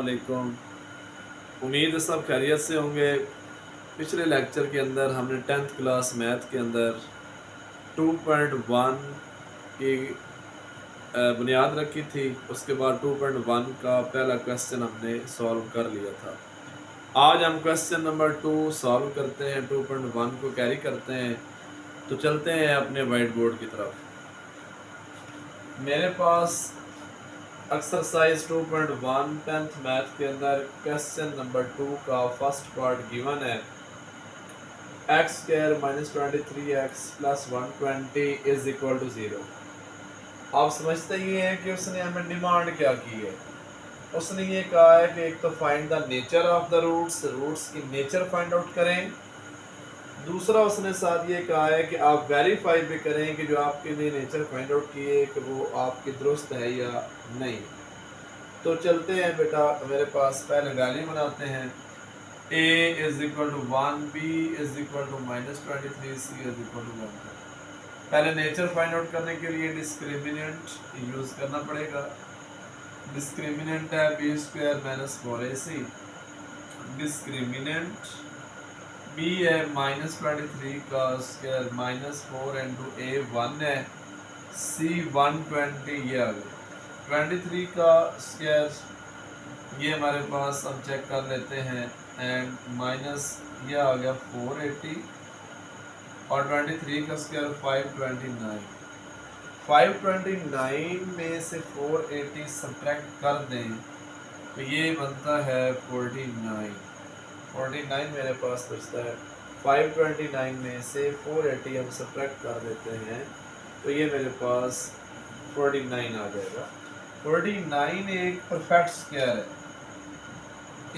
वालेकुम। उम्मीद है सब खैरियत से होंगे। पिछले लेक्चर के अंदर हमने 10th क्लास मैथ के अंदर 2.1 की बुनियाद रखी थी। उसके बाद 2.1 का पहला क्वेश्चन हमने सॉल्व कर लिया था। आज हम क्वेश्चन नंबर 2 सॉल्व करते हैं, 2.1 को कैरी करते हैं। तो चलते हैं अपने वाइट बोर्ड की तरफ। मेरे पास एक्सरसाइज 2.1 10th मैथ के अंदर क्वेश्चन नंबर 2 का फर्स्ट पार्ट गिवन है। X square minus 23x plus 120 is equal to 0। आप समझते ही हैं कि उसने हमें डिमांड क्या की है। उसने ये कहा है कि एक तो find the nature of the roots, roots की नेचर फाइंड आउट करें। दूसरा उसने साथ ये कहा है कि आप वेरीफाई भी करें कि जो आपके लिए नेचर फाइंड आउट किए कि वो आपकी दुरुस्त है या नहीं। तो चलते हैं बेटा, मेरे पास पहले वैल्यू बनाते हैं। a is equal to 1, b is equal to -23, c is equal to 1। पहले नेचर फाइंड आउट करने के लिए डिस्क्रिमिनेंट यूज करना पड़ेगा। डिस्क्रिमिनेंट है b square minus 4ac। Discriminant b है -23 का स्क्वायर -4 इंटू a 1 है, c 120 ये आ गया। 23 का स्क्वायर ये हमारे पास हम चेक कर लेते हैं एंड माइनस ये आ गया 480 और 23 का स्क्वायर 529। 529 में से 480 सब्ट्रैक्ट कर दें तो ये बनता है 49। 49 मेरे पास बचता है। 529 में से 480 हम सब्ट्रैक्ट कर देते हैं तो ये मेरे पास 49 आ जाएगा। 49 एक परफेक्ट स्क्वायर है।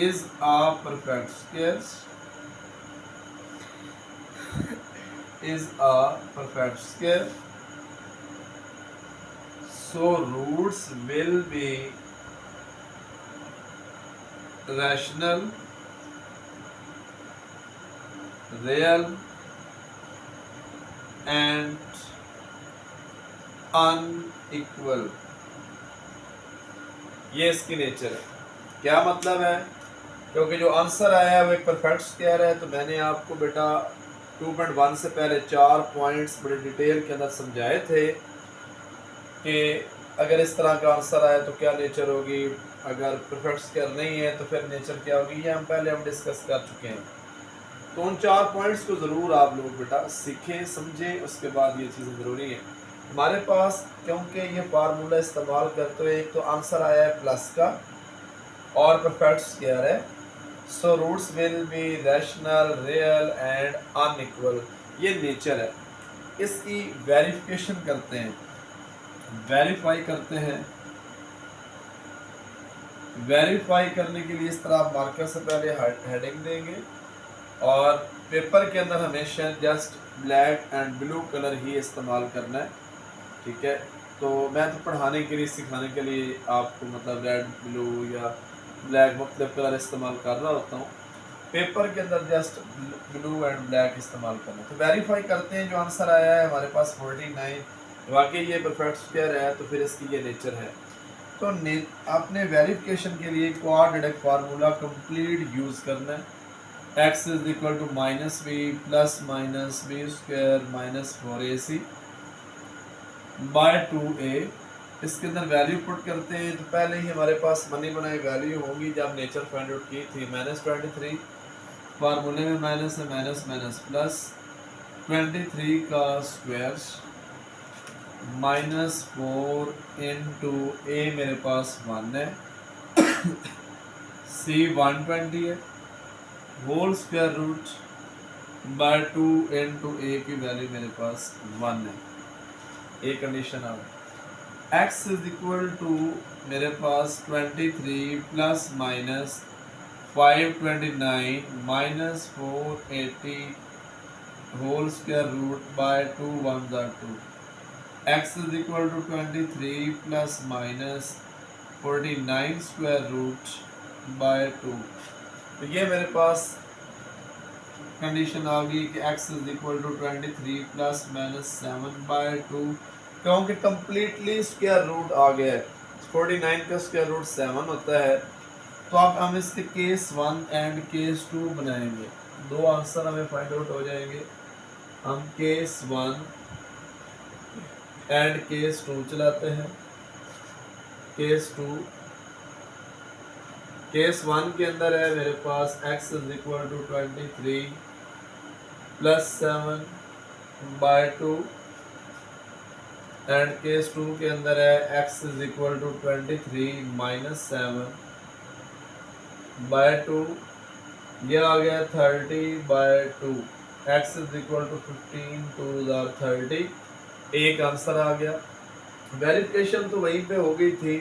Is a perfect square, is a perfect square, so roots will be rational, real and unequal। ये इसकी नेचर है। क्या मतलब है? क्योंकि जो आंसर आया है वो एक परफेक्ट स्क्वायर है। तो मैंने आपको बेटा 2.1 से पहले 4 पॉइंट्स बड़े डिटेल के अंदर समझाए थे कि अगर इस तरह का आंसर आया तो क्या नेचर होगी, अगर परफेक्ट स्क्वायर नहीं है तो फिर नेचर क्या होगी। ये हम डिस्कस कर चुके हैं। तो उन 4 पॉइंट्स को ज़रूर आप लोग बेटा सीखें, समझें, उसके बाद ये चीज़ें ज़रूरी है हमारे पास। क्योंकि ये फार्मूला इस्तेमाल करते हुए एक तो आंसर आया है प्लस का और परफेक्ट स्क्वायर है। So roots will be rational, real and unequal. ये नेचर है। इसकी वेरिफिकेशन करते हैं, वेरीफाई करते हैं। वेरीफाई करने के लिए इस तरह आप मार्कर से पहले हेडिंग देंगे और पेपर के अंदर हमेशा just black and blue colour ही इस्तेमाल करना है, ठीक है। तो मैं तो पढ़ाने के लिए, सिखाने के लिए आपको मतलब रेड, ब्लू या ब्लैक मुख्तलिफ कलर इस्तेमाल कर रहा होता हूँ। पेपर के अंदर जस्ट ब्लू एंड ब्लैक इस्तेमाल करना है। तो वेरीफाई करते हैं। जो आंसर आया है हमारे पास 49, वाकई ये परफेक्ट स्क्वायर है तो फिर इसकी ये नेचर है। तो आपने वेरिफिकेशन के लिए क्वाड्रेटिक फार्मूला कंप्लीट यूज़ करना है। x is equal to -b plus minus b square minus 4ac by 2a। इसके अंदर वैल्यू पुट करते हैं तो पहले ही हमारे पास मनी बनाई वैल्यू होगी जब नेचर फाइंड आउट की थी। -23 फार्मूले में माइनस है, माइनस माइनस प्लस 23 का स्क्वायर -4 इंटू ए मेरे पास 1 है, c 120 है, whole square root by 2 into A की वैल्यू मेरे पास 1 है। एक कंडीशन आ गई। x इज इक्वल टू मेरे पास 23 plus minus 529 minus 480 whole square root by 2 1 2। x is equal to 23 plus minus 49 square root by 2। तो ये मेरे पास कंडीशन आ गई कि x is equal to 23 plus minus 7 by 2, क्योंकि कम्प्लीटली स्क्वायर रूट आ गया है। 49 का स्क्वायर रूट 7 होता है तो अब हम इसके केस 1 एंड केस 2 बनाएंगे, दो आंसर हमें फाइंड आउट हो जाएंगे। हम केस 1 एंड केस 2 चलाते हैं। केस 2, केस 1 के अंदर है मेरे पास x is equal to 23 plus 7 by 2 and case 2 के अंदर है x is equal to 23 minus 7 by 2, ये आ गया 30 by 2, x is equal to 15 2 30, एक आंसर आ गया। वेरिफिकेशन तो वहीं पे हो गई थी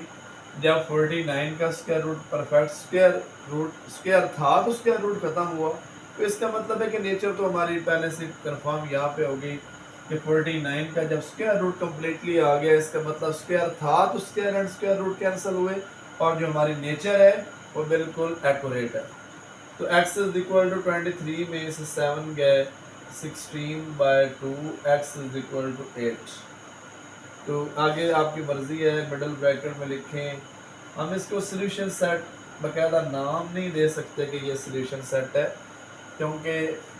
जब 49 का स्क्वायर रूट परफेक्ट स्क्वायर था तो स्क्वायर रूट खत्म हुआ, तो इसका मतलब है कि नेचर तो हमारी पहले से कंफर्म यहाँ पे हो गई कि 49 का जब स्क्वायर रूट कम्प्लीटली आ गया, इसका मतलब स्क्वायर था तो square and square root cancel हुए, और जो हमारी नेचर है वो बिल्कुल एक्यूरेट है। तो x इज इक्वल टू 23 में से 7 गए, 16 by 2, x is equal to 8। तो आगे आपकी मर्जी है, मिडल ब्रैकेट में लिखें। हम इसको सॉल्यूशन सेट बाकायदा नाम नहीं दे सकते कि ये सॉल्यूशन सेट है, क्योंकि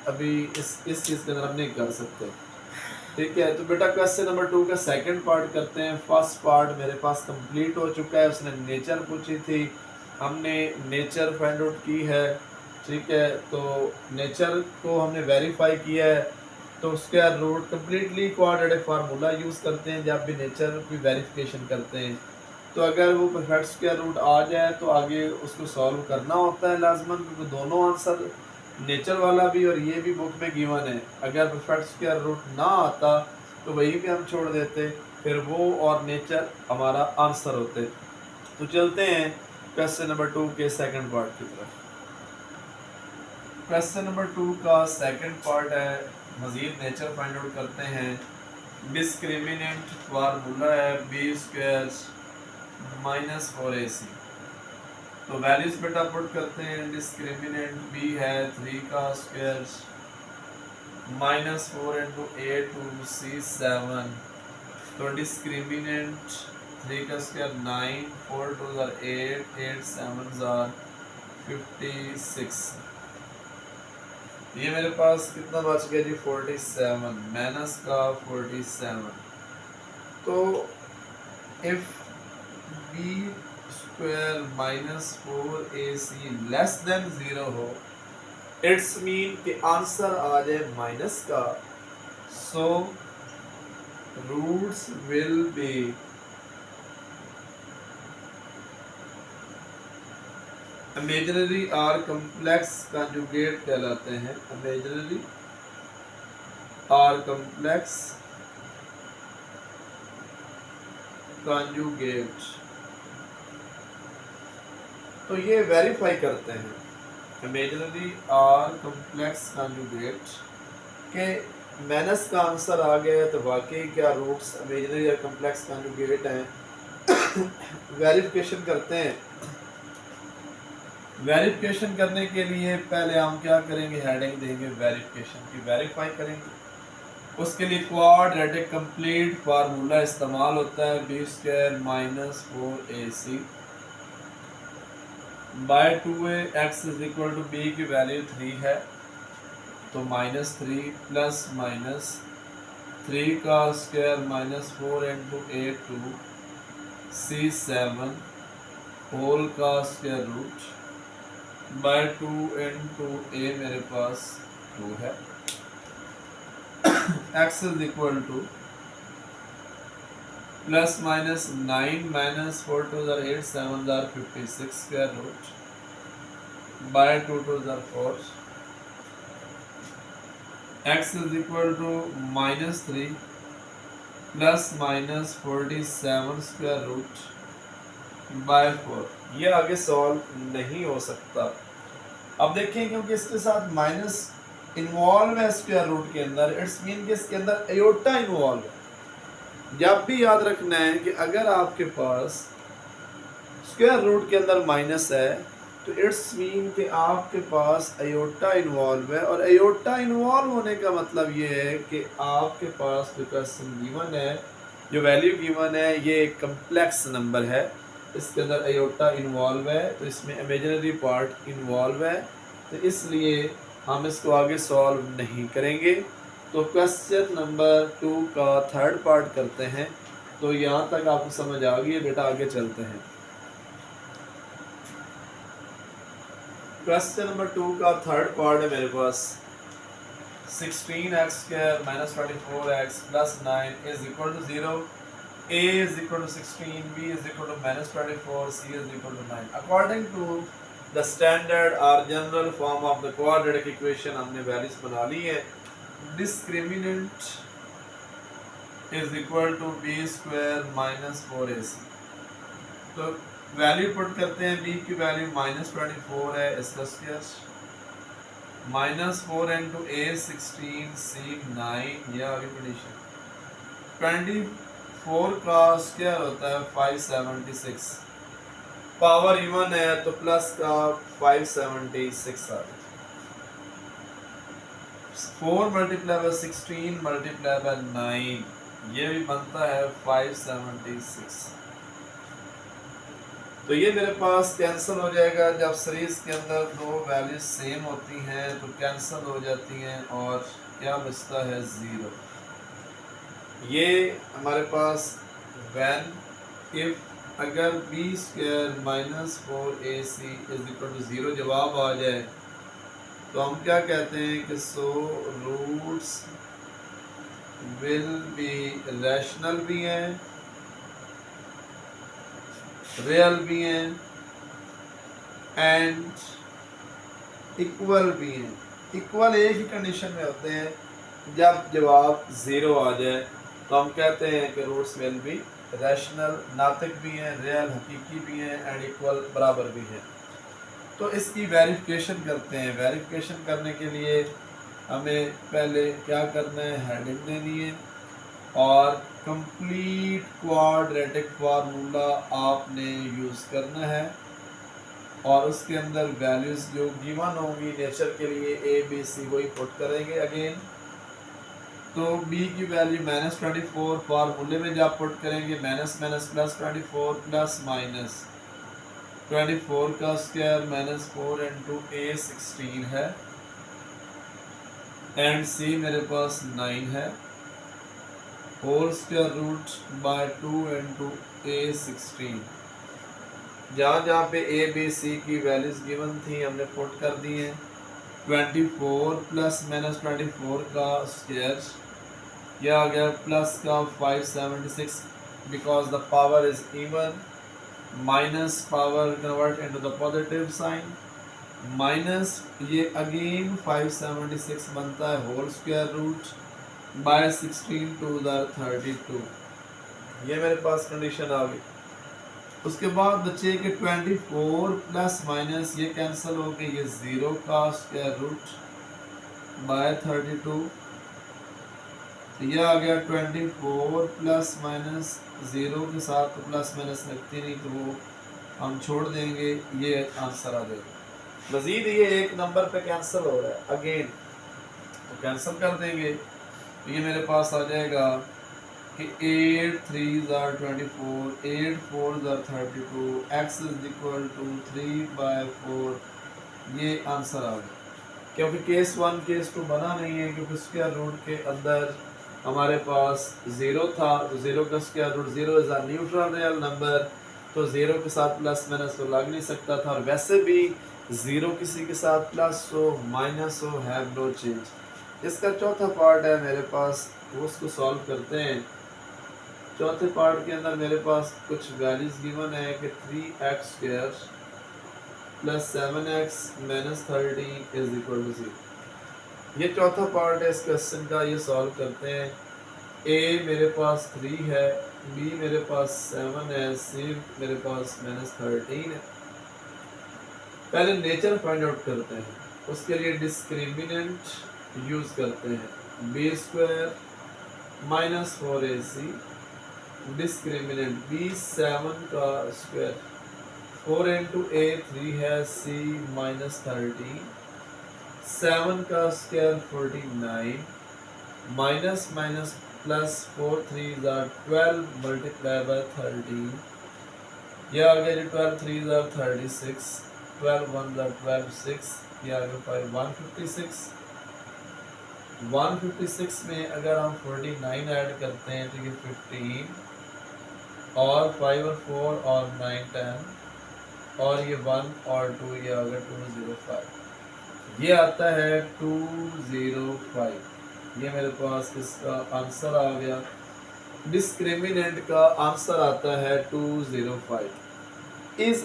अभी इस चीज़ के अंदर हम नहीं कर सकते। ठीक है, तो बेटा क्वेश्चन नंबर 2 का सेकंड पार्ट करते हैं। फर्स्ट पार्ट मेरे पास कंप्लीट हो चुका है, उसने नेचर पूछी थी, हमने नेचर फाइंड आउट की है। ठीक है, तो नेचर को हमने वेरीफाई किया है, तो square root completely quadratic formula use करते हैं जब भी नेचर की वेरिफिकेशन करते हैं। तो अगर वो परफेक्ट स्क्वायर रूट आ जाए तो आगे उसको सॉल्व करना होता है लाजमन, क्योंकि दोनों आंसर नेचर वाला भी और ये भी बुक में गिवन है। अगर परफेक्ट स्क्वायर रूट ना आता तो वहीं पे हम छोड़ देते, फिर वो और नेचर हमारा आंसर होते। तो चलते हैं क्वेश्चन नंबर 2 के सेकंड पार्ट की तरफ। क्वेश्चन नंबर 2 का सेकंड पार्ट है, मज़ीद नेचर फाइंड आउट करते हैं। डिस्क्रिमिनेंट फार्मूला है बी स्क्वायर माइनस 4ac। तो वैल्यूज बेटा पुट करते हैं। डिस्क्रिमिनेंट बी है 3 का square minus 4 into A two C 7। तो डिस्क्रिमिनेंट 3 का स्क्वायर 9, 4 2 8, 8 7 56। ये मेरे पास कितना बच गया जी 47 माइनस का 47। तो if B square minus 4ac less than 0 हो, इट्स मीन कि आंसर आ जाए माइनस का, so roots will be imaginary or complex conjugate कहलाते हैं। इमेजिनरी आर कम्प्लेक्स कंजुगेट, तो ये वेरीफाई करते हैं इमेजिनरी आर कम्प्लेक्स कंजुगेट के माइनस का आंसर आ गया, तो वाकई क्या roots imaginary or complex conjugate हैं। वेरिफिकेशन करते हैं। वेरिफिकेशन करने के लिए पहले हम क्या करेंगे, हेडिंग देंगे वेरिफिकेशन की, वेरीफाई करेंगे। उसके लिए क्वाड्रेटिक कंप्लीट फार्मूला इस्तेमाल होता है, B square minus 4ac by 2a, x is equal to B की वैल्यू 3 है, तो माइनस 3 प्लस माइनस 3 का square minus 4 into A two C 7 whole का square root by 2 into A मेरे पास 2 है। x is equal to plus minus 9 minus 4 2 8 7 56 square root by 2 2 4। x is equal to minus 3 plus minus 47 square root by 4। ये आगे solve नहीं हो सकता। अब देखें, क्योंकि इसके साथ माइनस इन्वॉल्व है स्क्वायर रूट के अंदर, इट्स मीन कि इसके अंदर अयोटा इन्वॉल्व है। जब भी याद रखना है कि अगर आपके पास स्क्वायर रूट के अंदर माइनस है, तो इट्स मीन कि आपके पास अयोटा इन्वॉल्व है, और अयोटा इन्वॉल्व होने का मतलब ये है कि आपके पास जो क्वेश्चन गिवन है, जो वैल्यू गिवन है, ये एक कम्प्लेक्स नंबर है। इसके अंदर आयोटा इन्वॉल्व है, तो इसमें इमेजिनरी पार्ट इन्वॉल्व है, तो इसलिए हम इसको आगे सॉल्व नहीं करेंगे। तो क्वेश्चन नंबर 2 का थर्ड पार्ट करते हैं। तो यहाँ तक आपको समझ आ गई है बेटा, आगे चलते हैं। क्वेश्चन नंबर 2 का थर्ड पार्ट है मेरे पास 16x square minus 24x plus 9 is equal to 0. A is equal to 16, B is equal to minus 24, C is equal to 9. According to the standard or general form of the quadratic equation हमने values बना ली है। Discriminant is equal to B square minus 4AC. तो value put करते हैं, B की value -24 है, इसका square -4 into A16 C9, यह आगे कंडीशन। 24 का स्क्वायर होता है 576, पावर इवन है तो प्लस का 576 आ गया। 4 मल्टीप्लाई बाय 16 मल्टीप्लाई बाय 9, ये भी बनता है 576। तो ये मेरे पास कैंसिल हो जाएगा। जब सीरीज के अंदर दो वैल्यूज सेम होती हैं तो कैंसिल हो जाती हैं और क्या बचता है 0। ये हमारे पास व्हेन इफ अगर b square minus 4ac is equal to 0 जवाब आ जाए तो हम क्या कहते हैं कि so roots will be rational भी हैं, रियल भी हैं एंड इक्वल भी हैं। इक्वल एक ही कंडीशन में होते हैं, जब जवाब 0 आ जाए तो हम कहते हैं कि रूट्स विल बी रैशनल, नातिक भी हैं, रियल हकीकी भी हैं एंड इक्वल बराबर भी हैं। तो इसकी वेरिफिकेशन करते हैं। वेरिफिकेशन करने के लिए हमें पहले क्या करना है, हेडिंग देनी है और कंप्लीट क्वाड्रेटिक फार्मूला आपने यूज़ करना है और उसके अंदर वैल्यूज़ जो गिवन होंगी नेचर के लिए ए बी सी वही पुट करेंगे अगेन। तो b की वैल्यू -24 फार्मूले में जब पुट करेंगे minus minus plus 24 plus minus 24 का स्क्वायर -4 इंटू A16 है एंड c मेरे पास 9 है, whole square root by 2 into A16। जहाँ जहाँ पे ए बी सी की वैल्यूज गिवन थी हमने पुट कर दी हैं। 24 प्लस -24 का स्क्वायर, यह आ गया प्लस का 576 because the power is even, minus power convert into the positive sign, minus ये अगेन 576 बनता है whole square root by 16 to the 32। ये मेरे पास कंडीशन आ गई। उसके बाद बचे कि 24 प्लस माइनस ये कैंसिल हो गए, ये 0 का स्क्वायर रूट बाय 32। यह आ गया 24 प्लस माइनस 0 के साथ तो प्लस माइनस लगती नहीं तो वो हम छोड़ देंगे, ये आंसर आ जाएगा। मज़ीद ये एक नंबर पे कैंसिल हो रहा है अगेन, तो कैंसिल कर देंगे तो ये मेरे पास आ जाएगा कि 8 3 are 24, 8 4 are 32, x is equal to 3/4, ये आंसर आ गया। क्योंकि केस 1 केस 2 बना नहीं है, क्योंकि स्क्वायर रूट के अंदर हमारे पास 0 था, तो 0 का square root 0 is a neutral real number, तो 0 के साथ प्लस माइनस तो लग नहीं सकता था, और वैसे भी 0 किसी के साथ प्लस हो माइनस हो, हैव नो चेंज। इसका चौथा पार्ट है मेरे पास, वो उसको सॉल्व करते हैं। चौथे पार्ट के अंदर मेरे पास कुछ वैल्यूज गिवन है कि 3x square plus 7x minus 30 is equal to 0। ये चौथा पार्ट है इस क्वेश्चन का, ये सॉल्व करते हैं। a मेरे पास 3 है, b मेरे पास 7 है, c मेरे पास -13 है। पहले नेचर फाइंड आउट करते हैं, उसके लिए डिस्क्रिमिनेंट यूज करते हैं। b square minus 4ac, discriminant b 7 का स्क्वायर, 4 इंटू a 3 है, c -13, 7 का square 49, minus plus 4 3 12 multiply by 13, ये आ गया जी 12 3 ज़र 36, 12 1 ज़र 12 6, ये आ गया 5 156। 156 में अगर हम 49 ऐड करते हैं तो ये 15 और 5 और 4 और 9 10 और ये 1 और 2, ये आ गया 205। ये आता है 205। ये मेरे पास इसका आंसर आ गया। डिस्क्रिमिनेंट का आंसर आता है 205। Is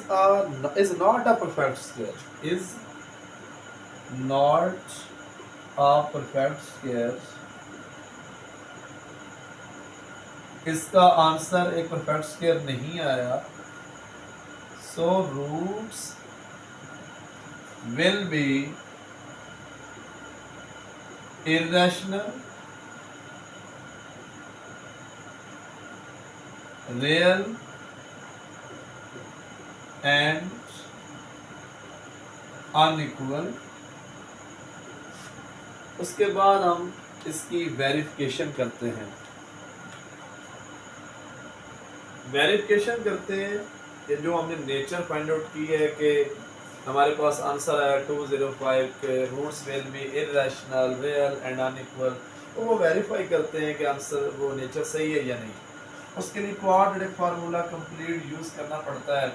not a perfect square, is not a perfect square. इसका आंसर एक परफेक्ट स्क्वायर नहीं आया। So roots will be irrational, real and unequal। उसके बाद हम इसकी वेरिफिकेशन करते हैं। वेरिफिकेशन करते हैं कि जो हमने नेचर फाइंड आउट की है कि हमारे पास आंसर आया 205 के roots will be irrational, real and unequal. तो वो वेरीफाई करते हैं कि आंसर वो नेचर सही है या नहीं। उसके लिए क्वाड्रेटिक फार्मूला कंप्लीट यूज़ करना पड़ता है।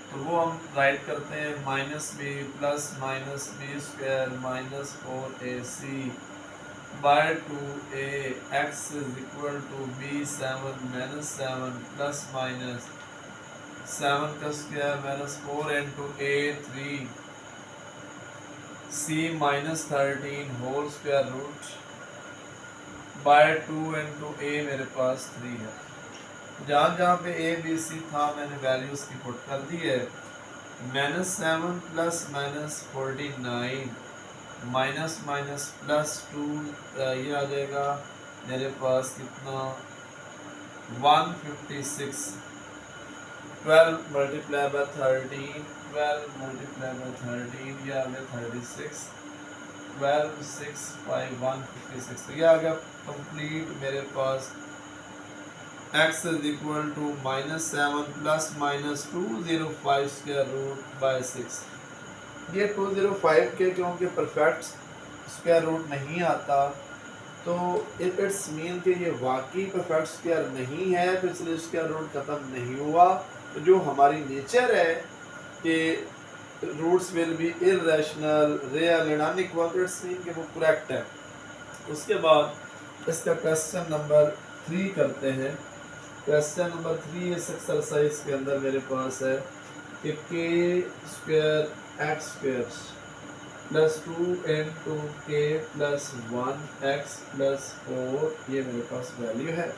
तो वो हम राइट करते हैं -b plus -b square -4ac by 2a x is equal to b7 -7 plus minus 7 का square -4 into a 3 c -13 whole square root by 2 into a मेरे पास 3 है। जहाँ जहाँ पे a b c था मैंने वैल्यूज की पुट कर दी है। -7 प्लस -49 माइनस माइनस प्लस 2, ये आ जाएगा मेरे पास कितना 156। 12 मल्टीप्लाई बाय 13, 12 मल्टीप्लाई बाय 13, ये आ गया 36। 12 6 5 156। तो ये आ गया कंप्लीट मेरे पास x is equal to -7 plus -205 square root by 6। ये 205 के क्योंकि परफेक्ट स्क्वायर रूट नहीं आता तो इट्स मीन कि ये वाकई परफेक्ट स्क्वायर नहीं है, तो इसलिए स्क्वायर रूट ख़त्म नहीं हुआ। तो जो हमारी नेचर है कि roots will be irrational, real and unequal, it's mean कि वो करेक्ट है। उसके बाद इसका क्वेश्चन नंबर 3 करते हैं। क्वेश्चन नंबर 3 इस एक्सरसाइज के अंदर मेरे पास है कि के square x square plus 2 into के प्लस 1 एक्स प्लस 4, ये मेरे पास वैल्यू है।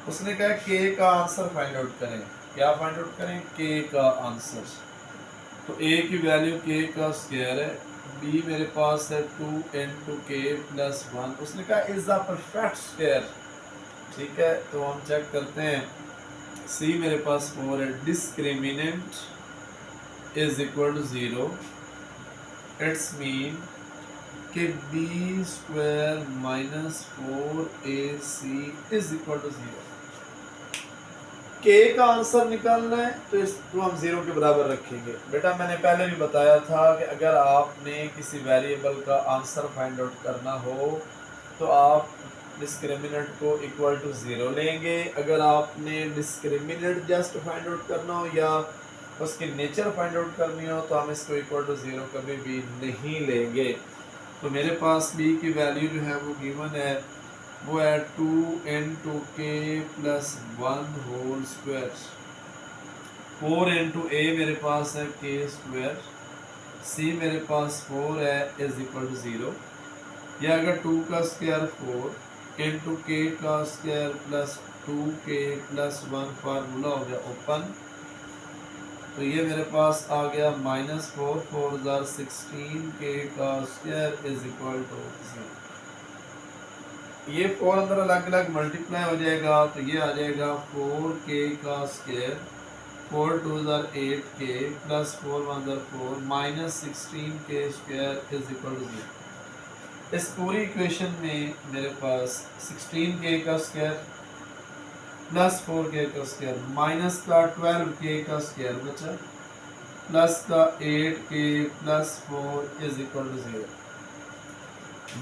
उसने कहा के का आंसर फाइंड आउट करें। क्या फाइंड आउट करें? के का आंसर। तो ए की वैल्यू के का स्क्वायर है, बी मेरे पास है 2 इंटू के प्लस 1। उसने कहा इज द परफेक्ट स्क्वायर। ठीक है, तो हम चेक करते हैं। सी मेरे पास 4 है, discriminant is equal to 0। It's mean कि B square -4ac is equal to 0। के का आंसर निकालना है तो इसको हम 0 के बराबर रखेंगे। बेटा मैंने पहले भी बताया था कि अगर आपने किसी वेरिएबल का आंसर फाइंड आउट करना हो तो आप डिस्क्रिमिनेंट को इक्वल टू 0 लेंगे। अगर आपने डिस्क्रिमिनेंट जस्ट फाइंड आउट करना हो या उसकी नेचर फाइंड आउट करनी हो तो हम इसको इक्वल टू 0 कभी भी नहीं लेंगे। तो मेरे पास b की वैल्यू जो है वो गिवन है, वो है 2 इंटू के plus 1 whole square. 4 into A मेरे पास है के स्क्वायर। सी मेरे पास 4 है इज इक्वल टू 0। या अगर 2 का स्क्वायर 4 इंटू के का स्क्वायर प्लस 2 के प्लस 1 फार्मूला हो गया ओपन। तो ये मेरे पास आ गया -4 4 ज़र 16 के का स्क्वायर इज इक्वल टू 0। ये 4 अंदर अलग अलग मल्टीप्लाई हो जाएगा तो ये आ जाएगा 4k का स्क्वायर, 4 2 ज़र 8k प्लस 4 1 ज़र 4 -16k square is equal to 0। इस पूरी इक्वेशन में मेरे पास 16k का स्क्वायर प्लस 4k का स्क्वायर माइनस का 12k का स्क्वायर बचा प्लस का 8k plus 4 is equal to 0।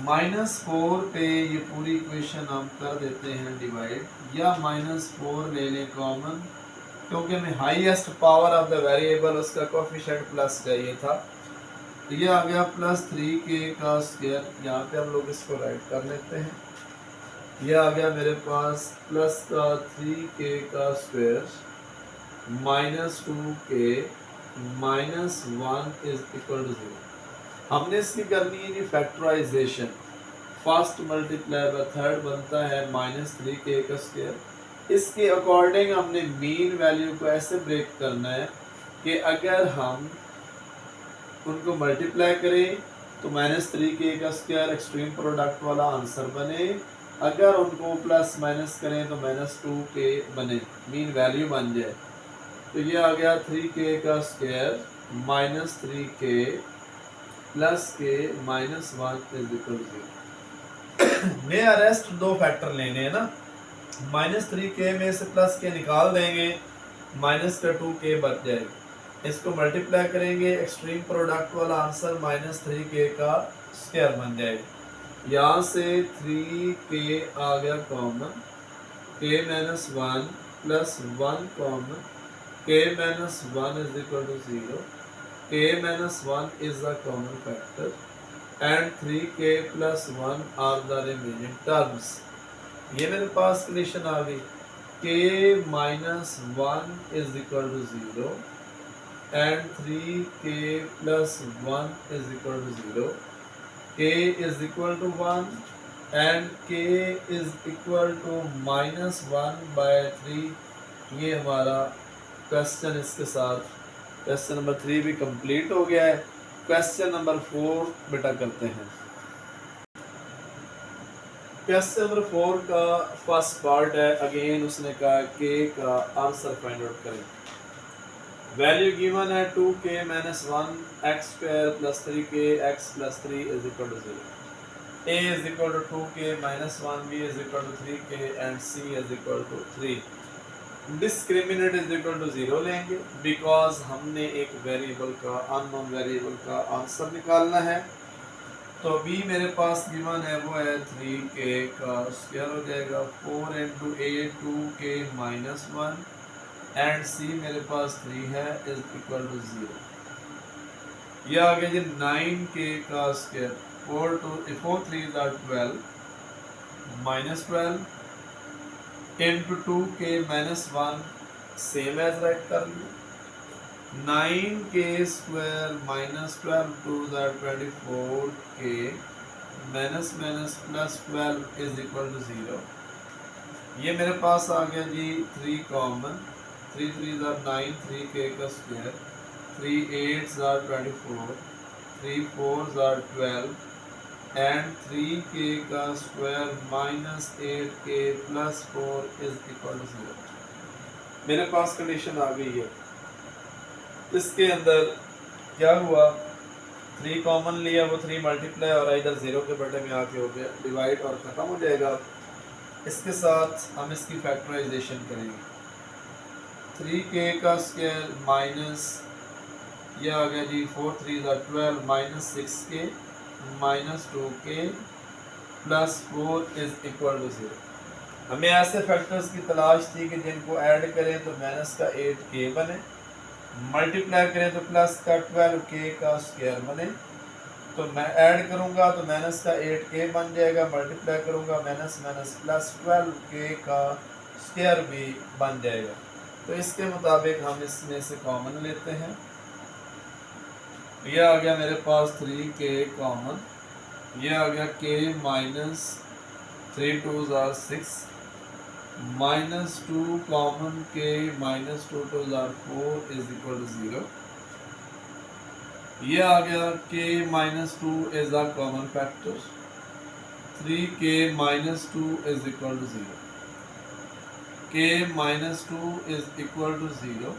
-4 पे ये पूरी इक्वेशन हम कर देते हैं डिवाइड या -4 ले लें कॉमन, क्योंकि हमें highest power of the variable उसका कोफिशिएंट प्लस चाहिए था। तो ये आ गया प्लस 3k का स्क्वायर, यहाँ पे हम लोग इसको राइट कर लेते हैं। ये आ गया मेरे पास प्लस का 3k का square -2k -1 is equal to 0। हमने इसकी करनी है जी factorisation. First multiply by third बनता है -3k का स्क्वायर। इसके अकॉर्डिंग हमने मीन वैल्यू को ऐसे ब्रेक करना है कि अगर हम उनको मल्टीप्लाई करें तो -3k का स्क्वायर एक्सट्रीम प्रोडक्ट वाला आंसर बने, अगर उनको प्लस माइनस करें तो -2k बने, मीन वैल्यू बन जाए। तो ये आ गया 3k का स्क्वायर -3k प्लस के -1 इज इक्वल टू 0। में अरेस्ट दो फैक्टर लेने हैं ना, -3k में से प्लस के निकाल देंगे, माइनस का 2k बच जाएगा। इसको मल्टीप्लाई करेंगे, एक्सट्रीम प्रोडक्ट वाला आंसर -3k का स्क्वायर बन जाएगा। यहाँ से 3k आ गया common, k -1 plus 1 common, k -1 is equal to 0। k -1 is the common factor and 3k plus 1 are the remaining terms। ये मेरे पास कंडीशन आ गई, k -1 is equal to 0 and 3k plus 1 is equal to 0, k is equal to 1 and k is equal to -1/3। ये हमारा question इसके साथ question number 3 भी complete हो गया है। क्वेश्चन नंबर 4 बेटा करते हैं। क्वेश्चन नंबर 4 का फर्स्ट पार्ट है, अगेन उसने कहा k का आंसर फाइंड आउट करें। वैल्यू गिवन है 2k -1 x square plus 3k x plus 3 is equal to 0। a is equal to 2k -1, b is equal to 3k and c is equal to 3। Discriminant is equal to 0 लेंगे because हमने एक variable का, unknown variable का answer निकालना है। तो b मेरे पास गिवन है वो है 3k का स्क्वायर हो जाएगा 4 into a 2k -1 and c मेरे पास 3 है इज इक्वल टू 0। ये आ गया जी 9k का square 4 3 12 -12 into 2k -1 same as write कर लिया। 9k square -12 2 24k plus 12 is equal to 0। ये मेरे पास आ गया जी 3 कॉमन, 3 3 9 3k का स्क्वायर 3 8 24 3 4 12 एंड 3k का square -8k plus 4 is equal to 0। मेरे पास कंडीशन आ गई है। इसके अंदर क्या हुआ, 3 कॉमन लिया, वो 3 मल्टीप्लाई और इधर 0 के बटे में आके हो गया डिवाइड और ख़त्म हो जाएगा। इसके साथ हम इसकी फैक्टराइजेशन करेंगे। 3k का स्क्वायर माइनस, यह आ गया जी 4 3 12 -6k -2k plus 4 is equal to 0। हमें ऐसे फैक्टर्स की तलाश थी कि जिनको ऐड करें तो माइनस का 8k बने, मल्टीप्लाई करें तो प्लस का 12k का स्क्वायर बने। तो मैं ऐड करूंगा तो माइनस का 8k बन जाएगा, मल्टीप्लाई करूंगा माइनस माइनस प्लस 12k का स्क्वायर भी बन जाएगा। तो इसके मुताबिक हम इसमें से कॉमन लेते हैं। यह आ गया मेरे पास 3k कॉमन, यह आ गया k -3 2 6 -2 common k -2 2 4 is equal to 0। यह आ गया k -2 is a common factor, 3k -2 is equal to 0। k -2 is equal to 0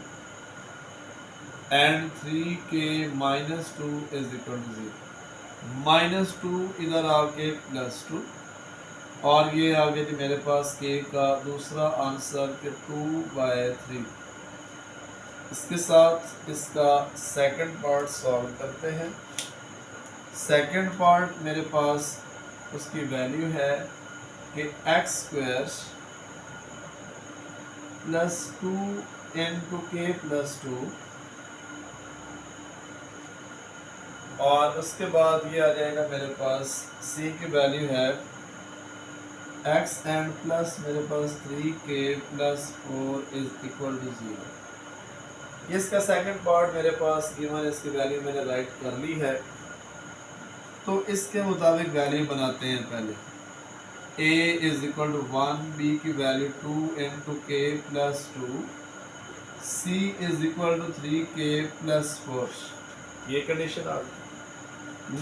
and 3k -2 is equal to 0। -2 इधर आके +2 +2 - 2 is equal to 0। 3k -2 is equal to 0 and 3k -2 is equal to 0। 3k -2 is equal to 0 and 3k -2 is equal to 0। और ये आ गया जी मेरे पास के का दूसरा आंसर के 2/3। इसके साथ इसका सेकंड पार्ट सॉल्व करते हैं। सेकंड पार्ट मेरे पास उसकी वैल्यू है कि x² प्लस 2 × k+2, और उसके बाद ये आ जाएगा मेरे पास c की वैल्यू है x एंड प्लस मेरे पास 3k+4 इज इक्वल टू 0। इसका सेकंड पार्ट मेरे पास गिवन, इसकी वैल्यू मैंने राइट कर ली है। तो इसके मुताबिक वैल्यू बनाते हैं। पहले a is equal to 1, b की value 2 × k+2, c is equal to 3k+4। ये कंडीशन आ गई।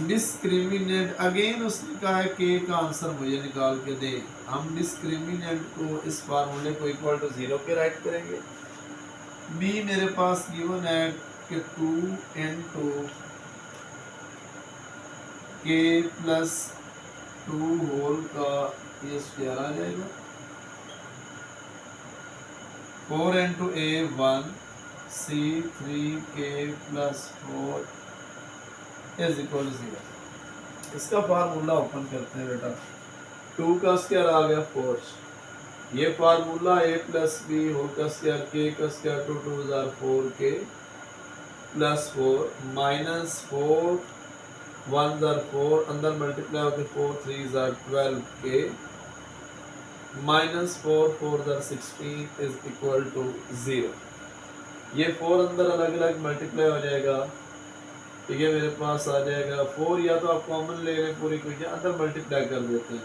डिस्क्रिमिनेंट अगेन उसने कहा है के का आंसर मुझे निकाल के दे। हम डिस्क्रिमिनेंट को इस फार्मूले को इक्वल टू 0 पे राइट करेंगे। बी मेरे पास गिवन है कि 2 × k+2 होल का ये स्क्वायर आ जाएगा। 4 × a 1, c 3k+4 is equal to 0। इसका फार्मूला ओपन करते हैं बेटा। 2 का स्क्वायर आ गया 4। ये फार्मूला a + b होल का स्क्वायर k का स्क्वायर 2 2 4k+4 -4 1 4 अंदर मल्टीप्लाई होकर 4 3 12k -4 4 16 इज इक्वल टू 0। ये 4 अंदर अलग अलग मल्टीप्लाई हो जाएगा। ठीक है, मेरे पास आ जाएगा 4, या तो आप कॉमन ले लें पूरी इक्वेशन, अंदर मल्टीप्लाई कर देते हैं।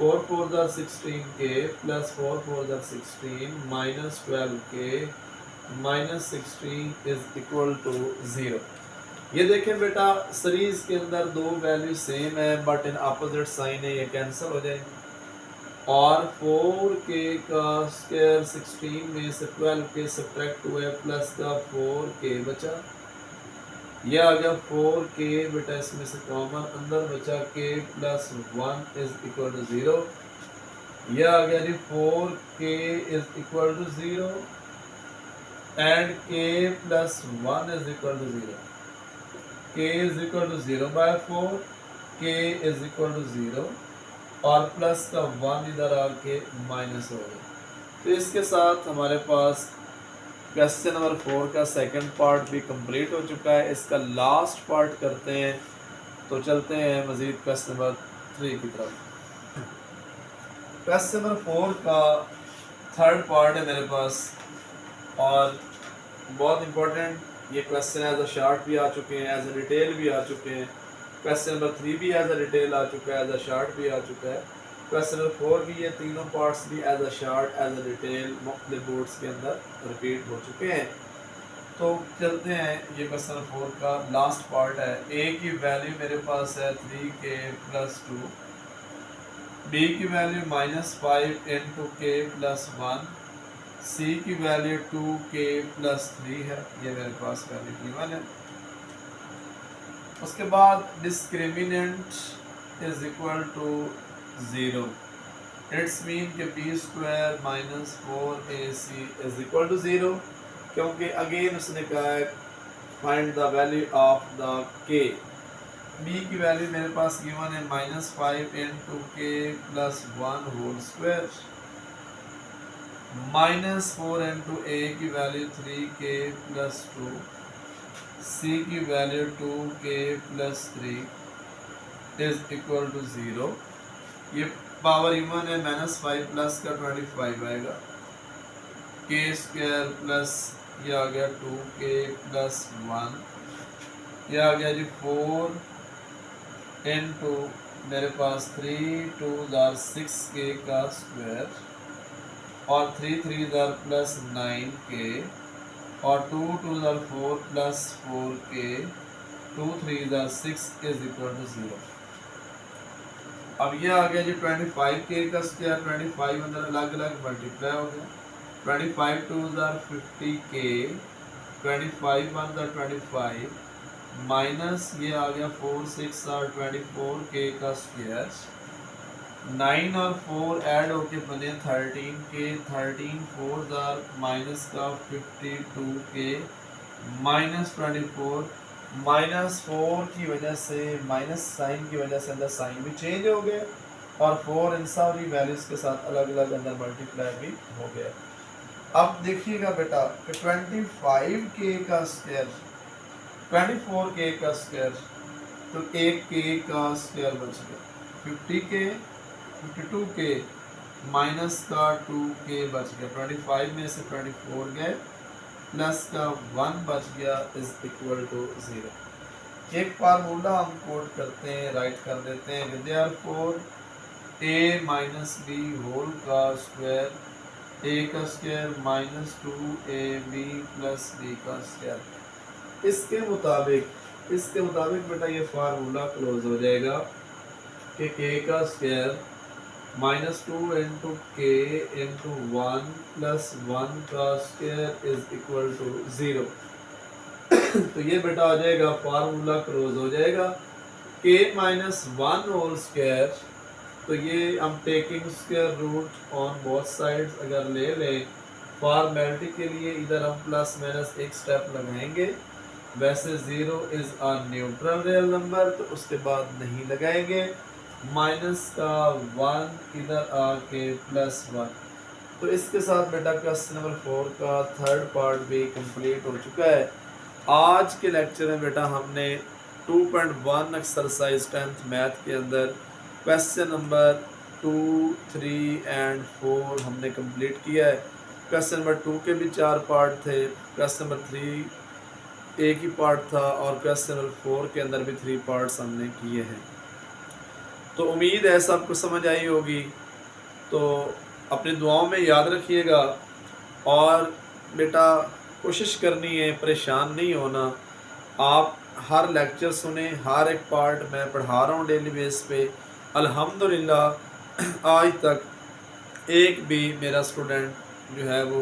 4 4 16k +4 4 16 -12k -16 is equal to 0। ये देखें बेटा, सीरीज के अंदर दो वैल्यू सेम है बट इन अपोजिट साइन है, ये कैंसिल हो जाएंगे। और 4k का स्क्वायर 16 में से 12k सब्ट्रैक्ट हुआ है, प्लस का 4k बचा। यह आ गया 4k बेटा, इसमें से कॉमन अंदर बचा k+1 इज इक्वल टू 0। यह आ गया जी 4k is equal to 0 and k+1 is equal to 0। k is equal to 0/4, k is equal to 0 और प्लस का 1 इधर आके माइनस हो गया। तो इसके साथ हमारे पास क्वेश्चन नंबर 4 का सेकंड पार्ट भी कंप्लीट हो चुका है। इसका लास्ट पार्ट करते हैं, तो चलते हैं मज़ीद क्वेश्चन नंबर 3 की तरफ। क्वेश्चन नंबर 4 का थर्ड पार्ट है मेरे पास, और बहुत इंपॉर्टेंट ये क्वेश्चन एज अ शार्ट भी आ चुके हैं, एज अ डिटेल भी आ चुके हैं। क्वेश्चन नंबर 3 भी एज अ डिटेल आ चुका है, एज अ शार्ट भी आ चुका है। क्वेश्चन नंबर 4 भी, ये तीनों पार्ट्स भी as a short as a detail मुख्तलिफ बोर्ड्स के अंदर रिपीट हो चुके हैं। तो चलते हैं, ये क्वेश्चन नंबर 4 का लास्ट पार्ट है। ए की वैल्यू मेरे पास है 3k+2, बी की वैल्यू -5 × k+1, सी की वैल्यू 2k+3 है। ये मेरे पास वैल्यू गिवन है। उसके बाद discriminant is equal to 0। It's mean के b² - 4ac is equal to 0, क्योंकि अगेन उसने कहा है find the value of the k। b की वैल्यू मेरे पास गिवन है -5 × k+1 होल स्क्वायर, -4 × a की वैल्यू 3k+2, c की value 2k+3 is equal to 0। ये पावर इवन है, -5 प्लस का 25 आएगा, k² प्लस ये आ गया 2k+1, ये आ गया जी 4 × मेरे पास 3 2 6k का स्क्वायर, और 3 3 +9k, और 2 2 4 +4k, 2 3 6 इज इक्वल टू 0। अब ये आ गया जी 25k का स्क्वायर, 25 अंदर अलग अलग मल्टीप्लाई हो गया, 25 2 50k, 25 1 25 माइनस ये आ गया 4 6 24k का स्क्वायर, 9 और 4 ऐड होके बने 13 के, 13 फोर जार माइनस का 52 के, -24, -4 की वजह से, माइनस साइन की वजह से अंदर साइन भी चेंज हो गए और 4 इन सारी वैल्यूज के साथ अलग अलग अंदर मल्टीप्लाई भी हो गया। अब देखिएगा बेटा कि 25 के का स्क्वायर, 24 के का स्क्वायर, तो 1 के का स्क्वायर बच गया, 50 के, 52 के माइनस का 2 के बच गया, 25 में से 24 गए, प्लस का 1 बच गया इज इक्वल टू 0। एक फार्मूला हम कोड करते हैं, राइट कर देते हैं, therefore a minus B whole का स्क्वायर, a का square minus 2ab plus b का स्क्वायर। इसके मुताबिक बेटा ये फार्मूला क्लोज हो जाएगा कि k का स्क्वायर -2 इंटू के इंटू 1 प्लस 1 का स्क्वायर इज इक्वल टू 0। तो ये बेटा आ जाएगा, फार्मूला क्लोज हो जाएगा, k माइनस 1 होल स्क्वायर, तो ये हम taking square root on both sides अगर ले लें, फॉर्मेलिटी के लिए इधर हम प्लस माइनस एक स्टेप लगाएंगे, वैसे 0 is a neutral real number तो उसके बाद नहीं लगाएंगे, माइनस का 1 इधर आके प्लस 1। तो इसके साथ बेटा क्वेश्चन नंबर 4 का थर्ड पार्ट भी कंप्लीट हो चुका है। आज के लेक्चर में बेटा हमने 2.1 एक्सरसाइज 10th मैथ के अंदर क्वेश्चन नंबर 2, 3 एंड 4 हमने कंप्लीट किया है। क्वेश्चन नंबर 2 के भी 4 पार्ट थे, क्वेश्चन नंबर 3 एक ही पार्ट था और क्वेश्चन नंबर 4 के अंदर भी 3 पार्ट्स हमने किए हैं। तो उम्मीद है सबको समझ आई होगी, तो अपनी दुआओं में याद रखिएगा और बेटा कोशिश करनी है, परेशान नहीं होना। आप हर लेक्चर सुने, हर एक पार्ट मैं पढ़ा रहा हूँ डेली बेस पे। अल्हम्दुलिल्लाह आज तक एक भी मेरा स्टूडेंट जो है वो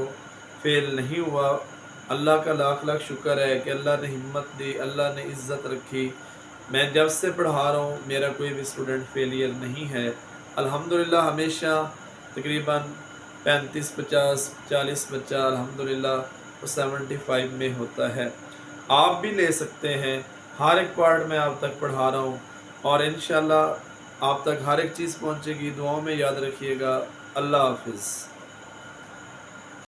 फेल नहीं हुआ। अल्लाह का लाख लाख शुक्र है कि अल्लाह ने हिम्मत दी, अल्लाह ने इज़्ज़त रखी। मैं जब से पढ़ा रहा हूँ मेरा कोई भी स्टूडेंट फेलियर नहीं है अल्हम्दुलिल्लाह। हमेशा तकरीबन 35, 50, 40 बच्चा अल्हम्दुलिल्लाह 75 में होता है। आप भी ले सकते हैं, हर एक पार्ट में आप तक पढ़ा रहा हूँ और इंशाल्लाह आप तक हर एक चीज़ पहुँचेगी। दुआओं में याद रखिएगा। अल्लाह हाफिज़।